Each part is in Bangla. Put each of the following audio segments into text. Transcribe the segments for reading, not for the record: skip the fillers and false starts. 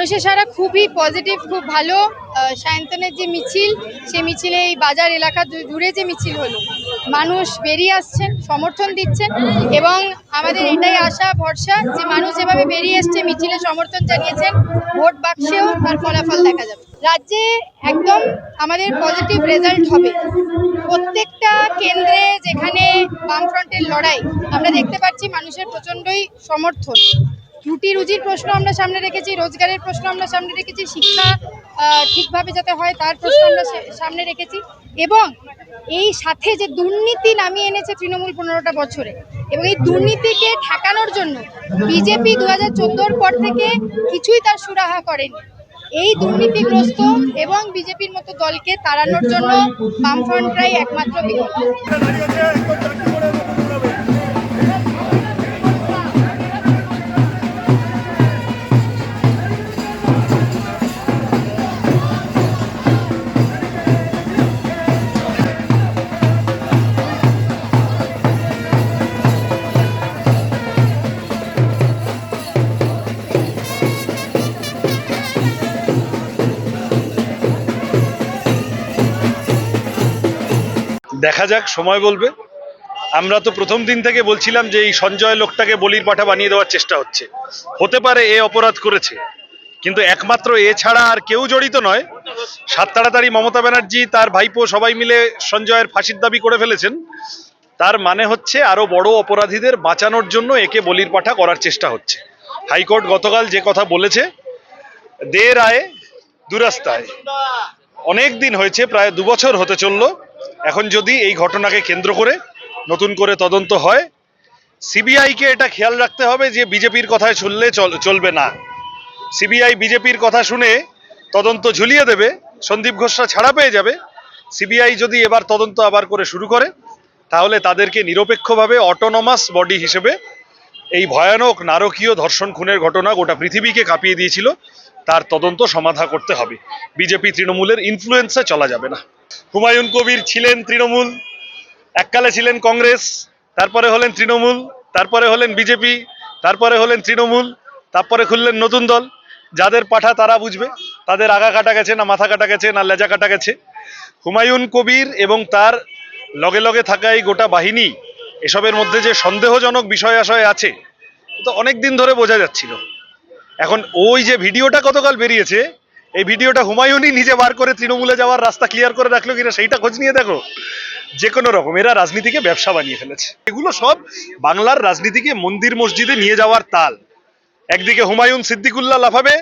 মানুষের সারা খুবই পজিটিভ, খুব ভালো। সায়ন্তনের যে মিছিল, সেই মিছিলে এই বাজার এলাকা জুড়ে যে মিছিল হলো, মানুষ বেরিয়ে আসছেন, সমর্থন দিচ্ছেন এবং আমাদের এটাই আশা ভরসা যে মানুষ যেভাবে বেরিয়ে এসছে, মিছিলে সমর্থন জানিয়েছেন, ভোট বাক্সেও তার ফলাফল দেখা যাবে। রাজ্যে একদম আমাদের পজিটিভ রেজাল্ট হবে। প্রত্যেকটা কেন্দ্রে যেখানে বামফ্রন্টের লড়াই আমরা দেখতে পাচ্ছি, মানুষের প্রচণ্ডই সমর্থন। রুটি রুজির প্রশ্ন আমরা সামনে রেখেছি, রোজগারের প্রশ্ন আমরা সামনে রেখেছি, শিক্ষা ঠিকভাবে যাতে হয় তার প্রশ্ন আমরা সামনে রেখেছি এবং এই সাথে যে দুর্নীতি নামিয়ে এনেছে তৃণমূল 15টা বছরে এবং এই দুর্নীতিকে ঠেকানোর জন্য বিজেপি 2014-র পর থেকে কিছুই তার সুরাহা করেনি। এই দুর্নীতিগ্রস্ত এবং বিজেপির মতো দলকে তাড়ানোর জন্য বামফ্রন্টরাই একমাত্র বিকল্প। দেখা যাক, সময় বলবে। আমরা তো প্রথম দিন থেকে বলছিলাম যে এই সঞ্জয় লোকটাকে বলির পাঠা বানিয়ে দেওয়ার চেষ্টা হচ্ছে। হতে পারে এ অপরাধ করেছে, কিন্তু একমাত্র এ ছাড়া আর কেউ জড়িত নয়। সাত তাড়াতাড়ি মমতা ব্যানার্জি, তার ভাইপো সবাই মিলে সঞ্জয়ের ফাঁসির দাবি করে ফেলেছেন। তার মানে হচ্ছে আরো বড় অপরাধীদের বাঁচানোর জন্য একে বলির পাঠা করার চেষ্টা হচ্ছে। হাইকোর্ট গতকাল যে কথা বলেছে, দের আয়ে দুরাস্তায়, অনেক দিন হয়েছে, প্রায় 2 বছর হতে চললো। এখন যদি এই ঘটনাকে কেন্দ্র করে নতুন করে তদন্ত হয়, সিবিআইকে এটা খেয়াল রাখতে হবে যে বিজেপির কথায় শুনলে চলবে না। সিবিআই বিজেপির কথা শুনে তদন্ত ঝুলিয়ে দেবে, সন্দীপ ঘোষরা ছাড়া পেয়ে যাবে। সিবিআই যদি এবার তদন্ত আবার করে শুরু করে, তাহলে তাদেরকে নিরপেক্ষভাবে অটোনমাস বডি হিসেবে এই ভয়ানক নারকীয় ধর্ষণ খুনের ঘটনা গোটা পৃথিবীকে কাঁপিয়ে দিয়েছিল, তার তদন্ত সমাধা করতে হবে। বিজেপি তৃণমূলের ইনফ্লুয়েন্সে চলা যাবে না। হুমায়ুন কবির ছিলেন তৃণমূল, এককালে ছিলেন কংগ্রেস, তারপরে হলেন তৃণমূল, তারপরে হলেন বিজেপি, তারপরে হলেন তৃণমূল, তারপরে খুললেন নতুন দল। যাদের পাঠা তারা বুঝবে, তাদের আগা কাটা গেছে না মাথা কাটা গেছে না লেজা কাটা গেছে। হুমায়ুন কবির এবং তার লগে লগে থাকা এই গোটা বাহিনী, এসবের মধ্যে যে সন্দেহজনক বিষয় আশয় আছে তো অনেক দিন ধরে বোঝা যাচ্ছিল। এখন ওই যে ভিডিওটা গতকাল বেরিয়েছে, এই ভিডিওটা হুমায়ুনই নিজে বার করে তৃণমূলে যাওয়ার রাস্তা ক্লিয়ার করে রাখলো কিনা সেইটা খোঁজ নিয়ে দেখো। যে কোনো রকম এরা রাজনীতিকে ব্যবসা বানিয়ে ফেলেছে। এগুলো সব বাংলার রাজনীতিকে মন্দির মসজিদে নিয়ে যাওয়ার তাল। একদিকে হুমায়ুন সিদ্দিকুল্লাহ লাফাবে,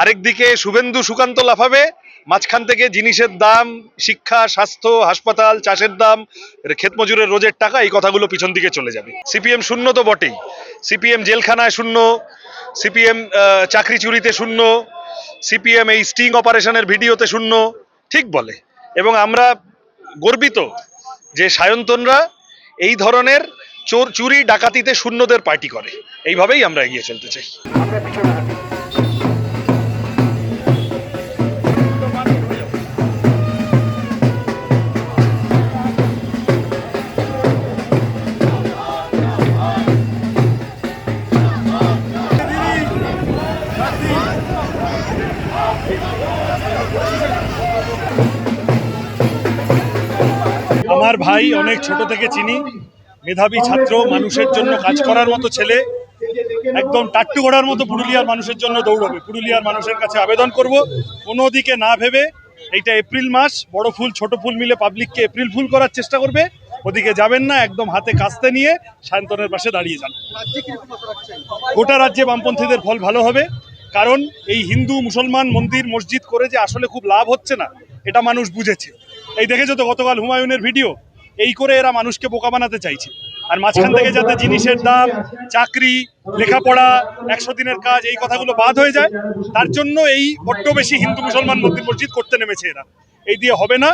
আরেকদিকে শুভেন্দু সুকান্ত লাফাবে, মাঝখান থেকে জিনিসের দাম, শিক্ষা, স্বাস্থ্য, হাসপাতাল, চাষের দাম, ক্ষেত মজুরের রোজের টাকা, এই কথাগুলো পিছন দিকে চলে যাবে। সিপিএম শূন্য তো বটেই, সিপিএম জেলখানায় শূন্য, সিপিএম চাকরি চুরিতে শূন্য, সিপিএম এই স্টিং অপারেশনের ভিডিওতে শূন্য, ঠিক বলে। এবং আমরা গর্বিত যে সায়ন্তনরা এই ধরনের চুরি ডাকাতিতে শূন্যদের পার্টি করে। এইভাবেই আমরা এগিয়ে চলতে চাই। আমার ভাই, অনেক ছোট থেকে চিনি, মেধাবী ছাত্র, মানুষের জন্য কাজ করার মতো ছেলে, একদম টাট্টু ঘোড়ার মতো পুরুলিয়ার মানুষের জন্য দৌড়বে। পুরুলিয়ার মানুষের কাছে আবেদন করব, কোনো দিকে না ভেবে, এইটা এপ্রিল মাস, বড় ফুল ছোট ফুল মিলে পাবলিককে এপ্রিল ফুল করার চেষ্টা করবে। ওদিকে যাবেন না, একদম হাতে কাস্তে নিয়ে সায়ন্তনের পাশে দাঁড়িয়ে যান। গোটা রাজ্যে বামপন্থীদের ফল ভালো হবে, কারণ এই হিন্দু মুসলমান মন্দির মসজিদ করে যে আসলে খুব লাভ হচ্ছে না, এটা মানুষ বুঝেছে। এই দেখেছো তো গতকাল হুমায়ুনের ভিডিও, এই করে এরা মানুষকে বোকা বানাতে চাইছে। আর মাঝখান থেকে যাতে জিনিসের দাম, চাকরি, লেখাপড়া, 100 দিনের কাজ, এই কথাগুলো বাদ হয়ে যায়, তার জন্য এই বড্ড বেশি হিন্দু মুসলমান মন্দির মসজিদ করতে নেমেছে এরা। এই দিয়ে হবে না।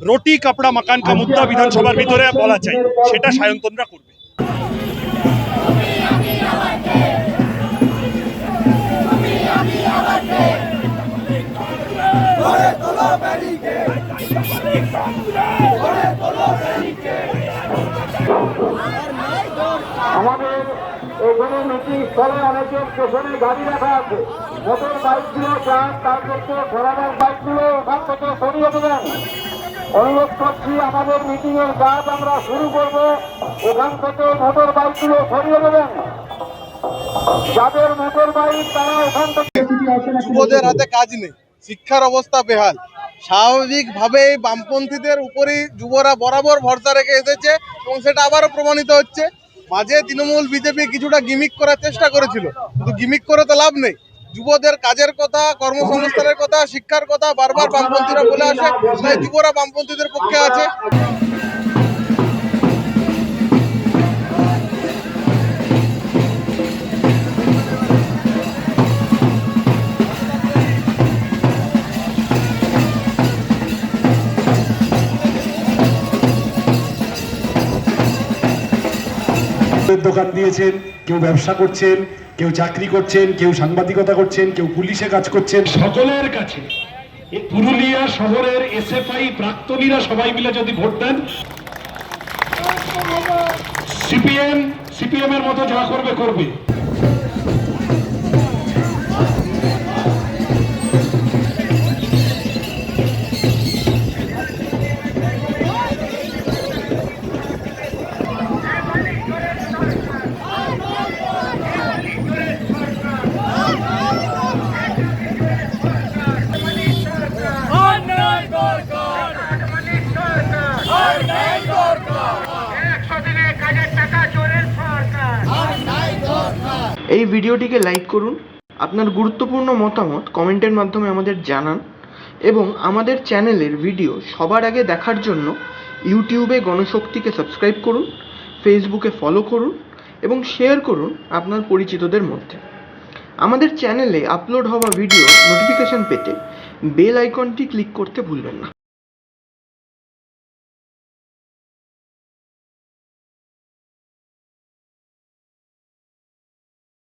রুটি কাপড়া মাকান কা মুদ্দা বিধানসভার ভিতরে বলা চাই, সেটা সায়ন্তনরা করবে। আমাদের এখানে মিটিং স্থলে অনেকের স্টেশনে গাড়ি রাখা আছে, মোটর বাইকগুলো যান, তার মধ্যে ঘোরানোর বাইকগুলো ওখান থেকে সরিয়ে দেবেন। অনুরোধ করছি, আমাদের মিটিং এর কাজ আমরা শুরু করব, ওখান থেকে মোটর বাইকগুলো সরিয়ে দেবেন। যাদের মোটর বাইক তারা ওখান থেকে। যুবদের হাতে কাজ নেই, শিক্ষার অবস্থা বেহাল। স্বাভাবিকভাবেই বামপন্থীদের উপরই যুবরা বরাবর ভরসা রেখে এসেছে এবং সেটা আবারও প্রমাণিত হচ্ছে। মাঝে তৃণমূল বিজেপি কিছুটা গিমিক করার চেষ্টা করেছিল, কিন্তু গিমিক করে তো লাভ নেই। যুবদের কাজের কথা, কর্মসংস্থানের কথা, শিক্ষার কথা বারবার বামপন্থীরা বলে আসে, তাই যুবরা বামপন্থীদের পক্ষে আছে। দোকান দিয়েছেন, কেউ ব্যবসা করছেন, কেউ চাকরি করছেন, কেউ সাংবাদিকতা করছেন, কেউ পুলিশে কাজ করছেন। সকলের কাছে এই পুরুলিয়া শহরের এসএফআই প্রাক্তনীরা সবাই মিলে যদি ভোট দেন, সিপিএম এর মতো যা করবে করবে। এই ভিডিওটিকে লাইক করুন, আপনার গুরুত্বপূর্ণ মতামত কমেন্টের মাধ্যমে আমাদের জানান এবং আমাদের চ্যানেলের ভিডিও সবার আগে দেখার জন্য ইউটিউবে গণশক্তিকে সাবস্ক্রাইব করুন, ফেসবুকে ফলো করুন এবং শেয়ার করুন আপনার পরিচিতদের মধ্যে। আমাদের চ্যানেলে আপলোড হওয়া ভিডিও নোটিফিকেশন পেতে বেল আইকনটি ক্লিক করতে ভুলবেন না।